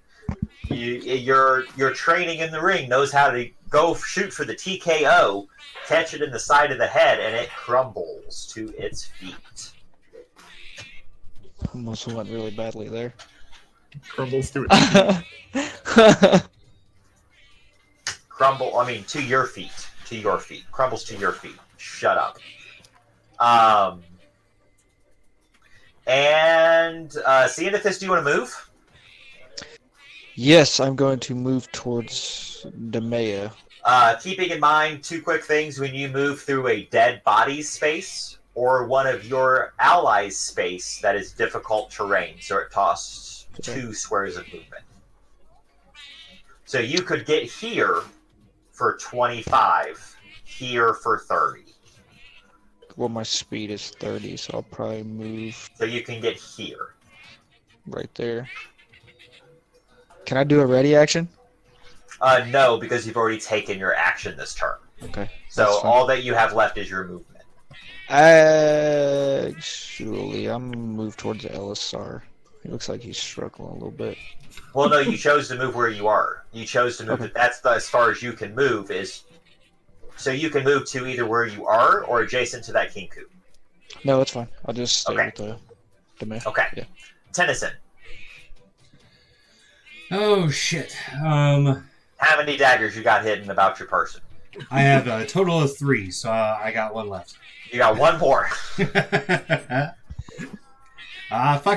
your training in the ring knows how to go shoot for the TKO, catch it in the side of the head, and it crumbles to its feet. Almost went really badly there. crumbles to it. To your feet. To your feet. Crumbles to your feet. Shut up. Xanthus, do you want to move? Yes, I'm going to move towards Demea. Keeping in mind 2 quick things when you move through a dead body's space or one of your allies' space that is difficult terrain, so it costs 2 squares of movement. So you could get here for 25, here for 30. Well, my speed is 30, so I'll probably move So you can get here. right there. Can I do a ready action? No, because you've already taken your action this turn. Okay. So that's fine. all that you have left is your movement. Actually, I'm gonna move towards LSR. He looks like he's struggling a little bit. Well, no, you chose to move where you are. You chose to move. Okay. That's as far as you can move. So you can move to either where you are or adjacent to that Kenku. No, it's fine. I'll just stay Okay. with the man. Okay. Yeah. Tennyson, Oh shit. how many daggers you got hidden about your person? I have a total of 3, so I got 1 left. You got 1 more. Fuck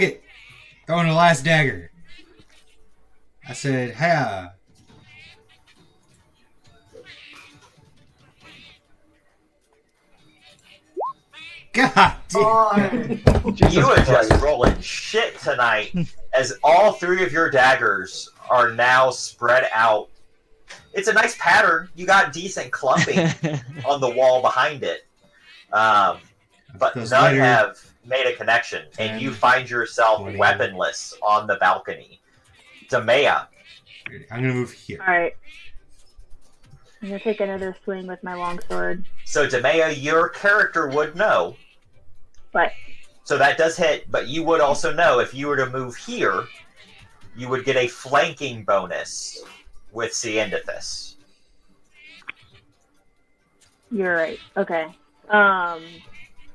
it. Throwing the last dagger. I said, ha. God damn. You are just rolling shit tonight, as all 3 of your daggers are now spread out. It's a nice pattern. You got decent clumping on the wall behind it, but Those none later- have made a connection, and you find yourself 20. weaponless on the balcony. Demea, I'm gonna move here. Alright. I'm gonna take another swing with my longsword. so Demea, your character would know. But So that does hit, but you would also know if you were to move here, you would get a flanking bonus with Ciendithus. you're right. Okay. Can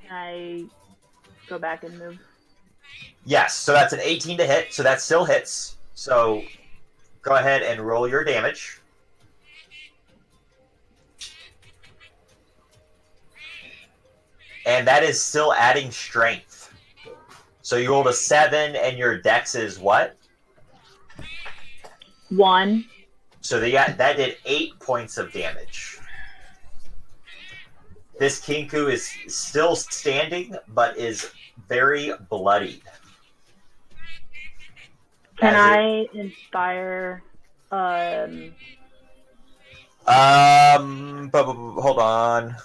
I go back and move? Yes, so that's an 18 to hit, so that still hits. So go ahead and roll your damage. And that is still adding strength. So you rolled a 7 and your dex is what? 1. So that did 8 points of damage. This Kenku is still standing, but is very bloodied. Can As I inspire hold on.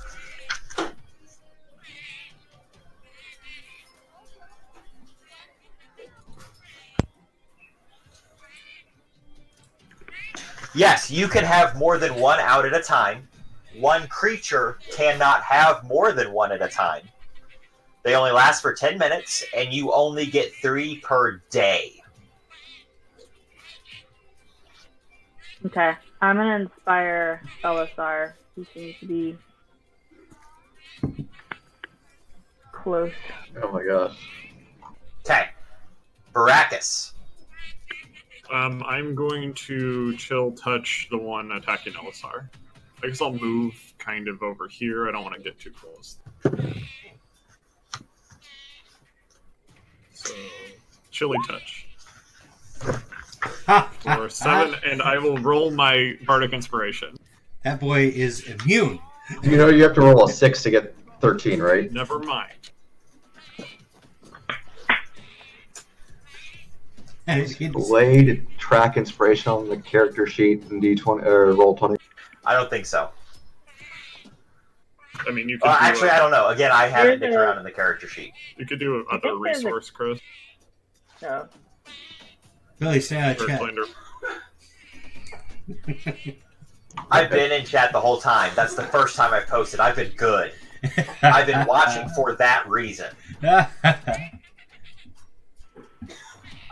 Yes, you can have more than 1 out at a time. 1 creature cannot have more than 1 at a time. They only last for 10 minutes, and you only get 3 per day. Okay. I'm gonna inspire LSR. He seems to be close. Oh my gosh. Okay. Baracus. I'm going to chill touch the one attacking Elisar. I guess I'll move kind of over here. I don't want to get too close. So, chilly touch. For 7, and I will roll my Bardic Inspiration. That boy is immune. You know you have to roll a 6 to get 13, right? Never mind. Blade track inspiration on the character sheet in D20 or roll 20. I don't think so. I mean, you could Actually, I don't know. Again, I haven't There's dicked a- around in the character sheet. You could do I other think there's a- resource, Chris. So Billy, stay out of Or chat. Splendor. I've been in chat the whole time. That's the first time I've posted. I've been good. I've been watching for that reason.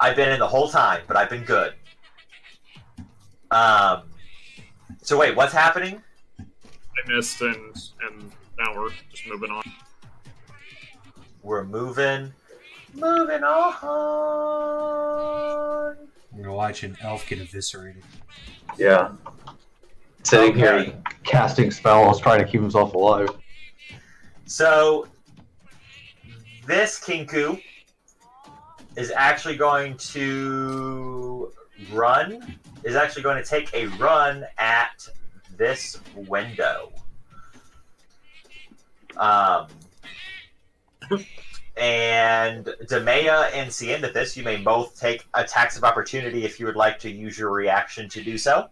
I've been in the whole time, but I've been good. So wait, what's happening? I missed, and now we're just moving on. We're moving on. We're gonna watch an elf get eviscerated. Yeah. Sitting Okay. here casting spells, trying to keep himself alive. So this Kenku is actually going to take a run at this window. And Demea and Ciendathus, you may both take attacks of opportunity if you would like to use your reaction to do so.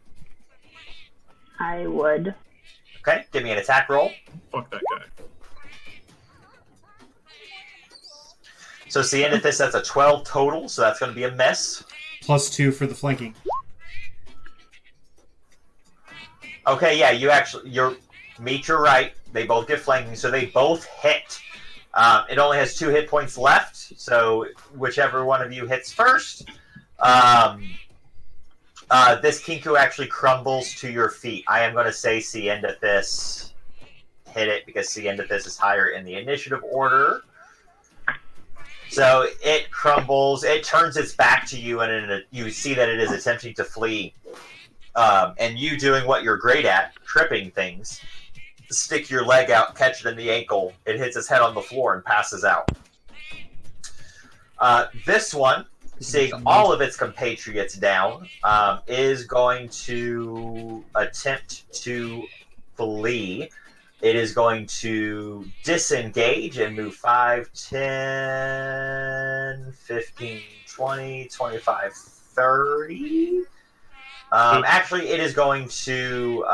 I would. Okay, give me an attack roll. Fuck that guy. So Ciendathus, that's a 12 total, so that's going to be a miss. +2 for the flanking. Okay, yeah, you're right. They both get flanking, so they both hit. It only has 2 hit points left, so whichever one of you hits first. This Kenku actually crumbles to your feet. I am going to say Ciendathus hit it because Ciendathus is higher in the initiative order. So it crumbles. It turns its back to you, and you see that it is attempting to flee. And you doing what you're great at, tripping things. Stick your leg out, catch it in the ankle. It hits its head on the floor and passes out. This one, seeing all of its compatriots down, is going to attempt to flee. It is going to disengage and move 5, 10, 15, 20, 25, 30. Actually, it is going to...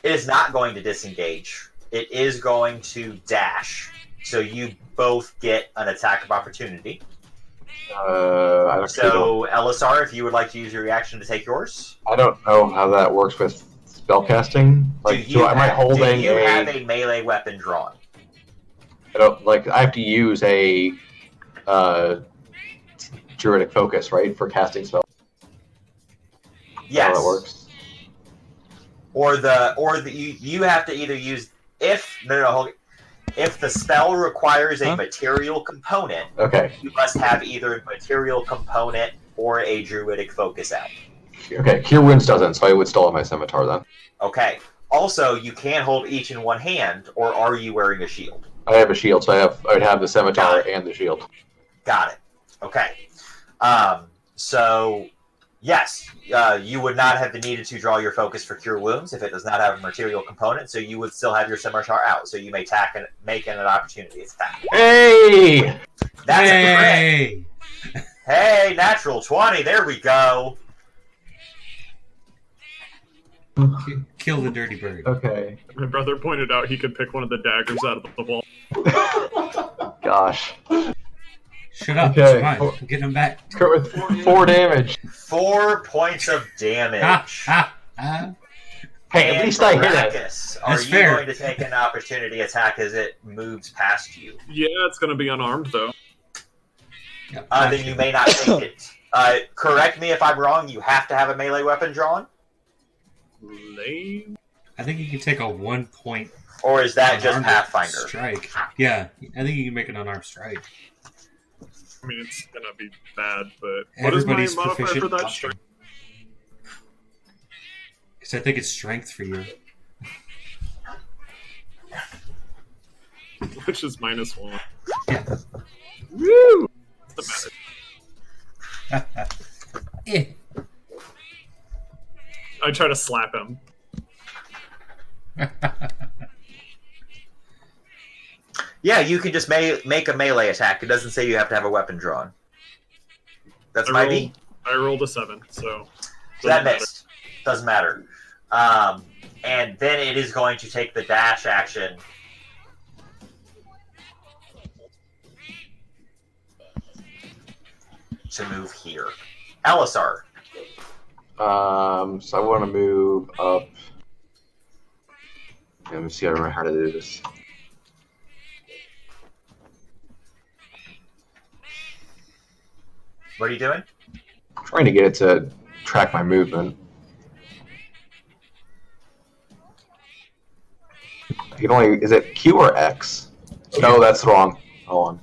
it is not going to disengage. It is going to dash. So you both get an attack of opportunity. So, Elisar, if you would like to use your reaction to take yours. I don't know how that works with spellcasting. Like, do you have a melee weapon drawn? I don't, like, I have to use a druidic focus, right, for casting spells. Yes. How that works. You have to either use if the spell requires a material component. Okay. You must have either a material component or a druidic focus out. Okay, Cure Wounds doesn't, so I would still have my scimitar then. Okay. Also, you can't hold each in one hand, or are you wearing a shield? I have a shield, so I would have the scimitar and the shield. Got it. Okay. So, yes, you would not have needed to draw your focus for Cure Wounds if it does not have a material component, so you would still have your scimitar out, so you may make an opportunity attack. Hey! That's a crit! Hey, natural 20, there we go! Kill the dirty bird. Okay. My brother pointed out he could pick one of the daggers out of the wall. Gosh. Shut up, Okay. it's fine. We'll get him back. With 4 damage. 4 points of damage. Hey, at least I hit it. Baracus, are you going to take an opportunity attack as it moves past you? Yeah, it's going to be unarmed, though. Yep, Then you may not take it. Correct me if I'm wrong, you have to have a melee weapon drawn? Lame. I think you can take a 1 point. Or is that just unarmed Pathfinder? Strike. Yeah, I think you can make an unarmed strike. I mean, it's going to be bad, but Everybody's what is my modifier proficient for that in strength? Because I think it's strength for you. Which is -1. Yeah. Woo! What's the matter? Eh. I try to slap him. Yeah, you can just make a melee attack. It doesn't say you have to have a weapon drawn. That's my beat. I rolled a 7, so That missed. Doesn't matter. And then it is going to take the dash action. To move here. Elisar. So I want to move up. Let me see. I remember how to do this. What are you doing? I'm trying to get it to track my movement. You can only, is it Q or X? No, that's wrong. Hold on.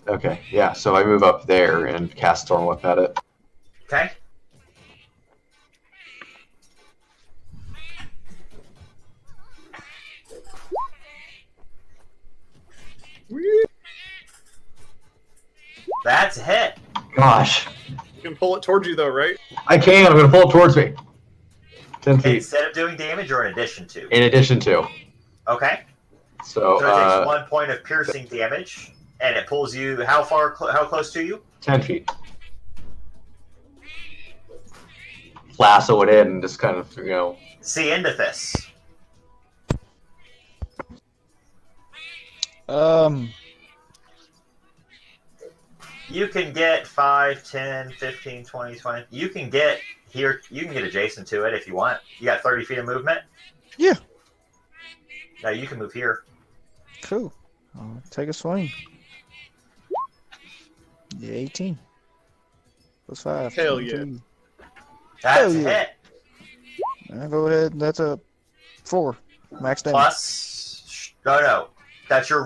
Okay, yeah, so I move up there and cast Storm Whip at it. Okay. That's a hit. Gosh. can pull it towards you, though, right? I can. I'm going to pull it towards me. 10 feet. Instead of doing damage or in addition to? In addition to. Okay. So So it takes 1 point of piercing damage, and it pulls you how close to you? 10 feet. Lasso it in and just kind of, See into this. You can get 5, 10, 15, 20, 20. You can get here. You can get adjacent to it if you want. You got 30 feet of movement? Yeah. Now you can move here. Cool. I'll take a swing. Yeah, 18. Plus 5. Hell yeah. 22. That's Hell a yeah. hit. I'll go ahead. That's a 4. Max damage. Plus, no. That's your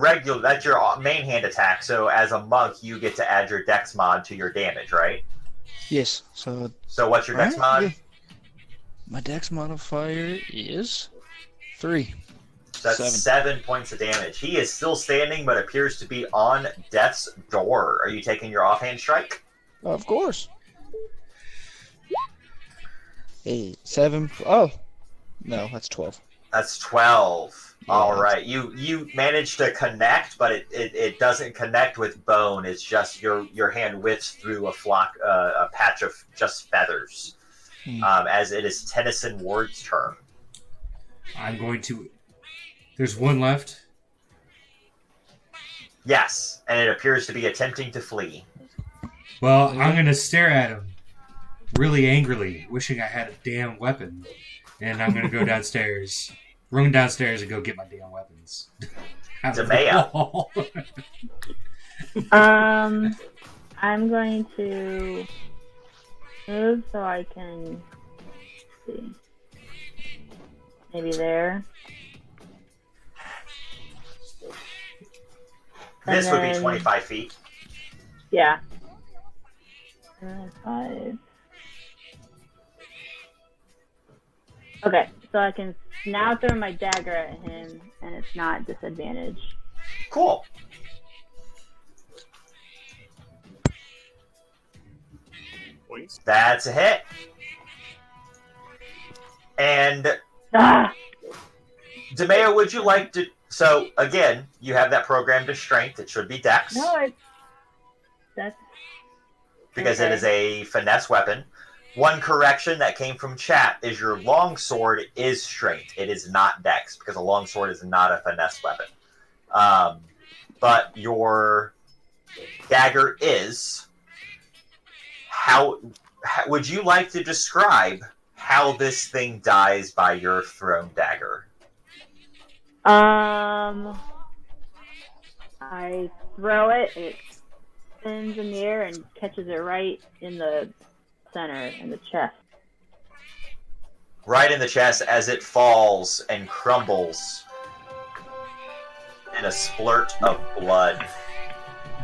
main hand attack. So as a monk, you get to add your dex mod to your damage, right? Yes. So what's your dex mod? Yeah. My dex modifier is 3. So that's 7 points of damage. He is still standing, but appears to be on death's door. Are you taking your offhand strike? Of course. 8, 7. Oh, no, that's 12. That's 12. Yeah. All right. You managed to connect, but it doesn't connect with bone. It's just your hand whiffs through a patch of just feathers. As it is Tennyson Ward's turn. I'm going to... There's one left. Yes, and it appears to be attempting to flee. Well, I'm going to stare at him really angrily, wishing I had a damn weapon. And I'm going to go downstairs. Run downstairs and go get my damn weapons. Demea. I'm going to move so I can see. Maybe there. This would be 25 feet. Yeah. 5. Okay, so I can now throw my dagger at him, and it's not disadvantage. Cool. Points. That's a hit. And Demea, would you like to... So, again, you have that program to strength. It should be dex. No, that's... Because okay. it is a finesse weapon. One correction that came from chat is your longsword is strength. It is not dex, because a longsword is not a finesse weapon. But your dagger is... How would you like to describe how this thing dies by your thrown dagger? I throw it, it spins in the air and catches it right in the center, in the chest. Right in the chest as it falls and crumbles in a splurt of blood.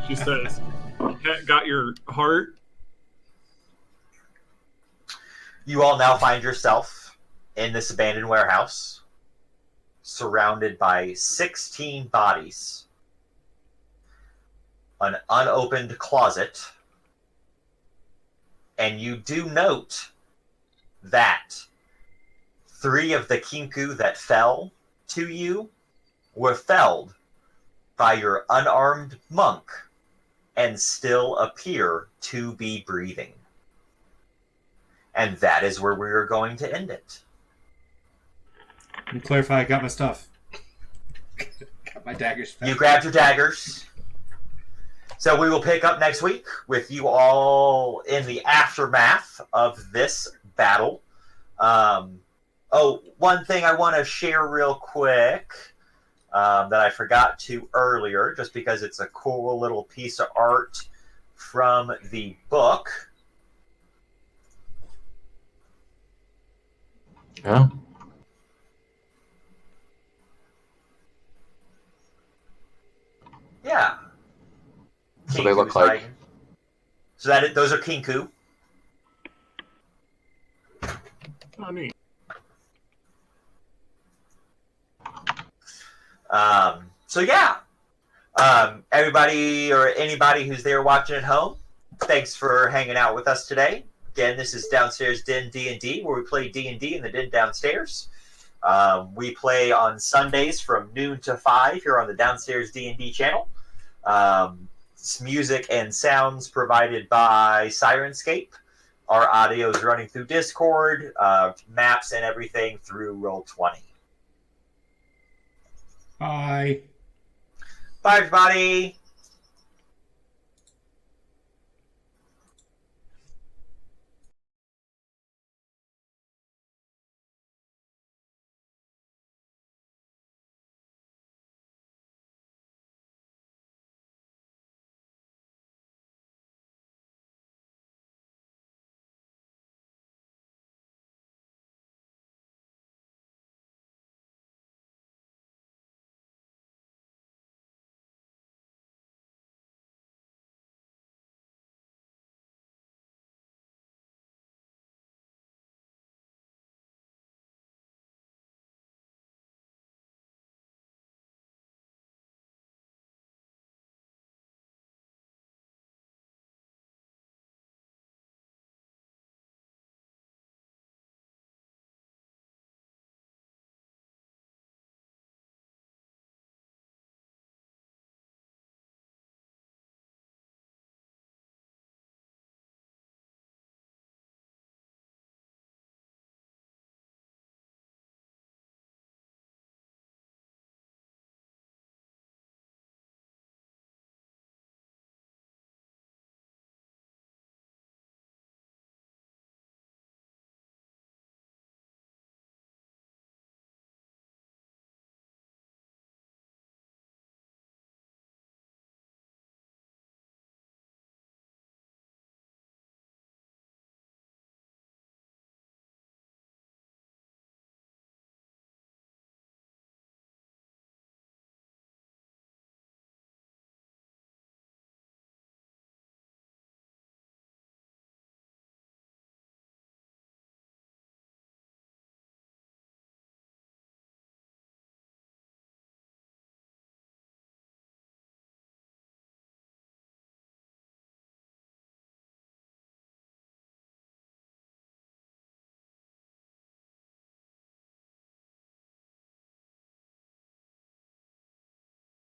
She says, "That got your heart." You all now find yourself in this abandoned warehouse, surrounded by 16 bodies, an unopened closet, and you do note that 3 of the Kenku that fell to you were felled by your unarmed monk and still appear to be breathing. And that is where we are going to end it. Let me clarify, I got my stuff. Got my daggers back. You grabbed your daggers. So we will pick up next week with you all in the aftermath of this battle. One thing I want to share real quick that I forgot to earlier, just because it's a cool little piece of art from the book. Yeah. Yeah. So they look like... So those are Kenku. Oh, neat. So yeah. Everybody or anybody who's there watching at home, thanks for hanging out with us today. Again, this is Downstairs Den D&D, where we play D&D in the den downstairs. We play on Sundays from noon to 5 here on the Downstairs D&D channel. Music and sounds provided by Sirenscape. Our audio is running through Discord, maps and everything through Roll20. Bye. Bye, everybody.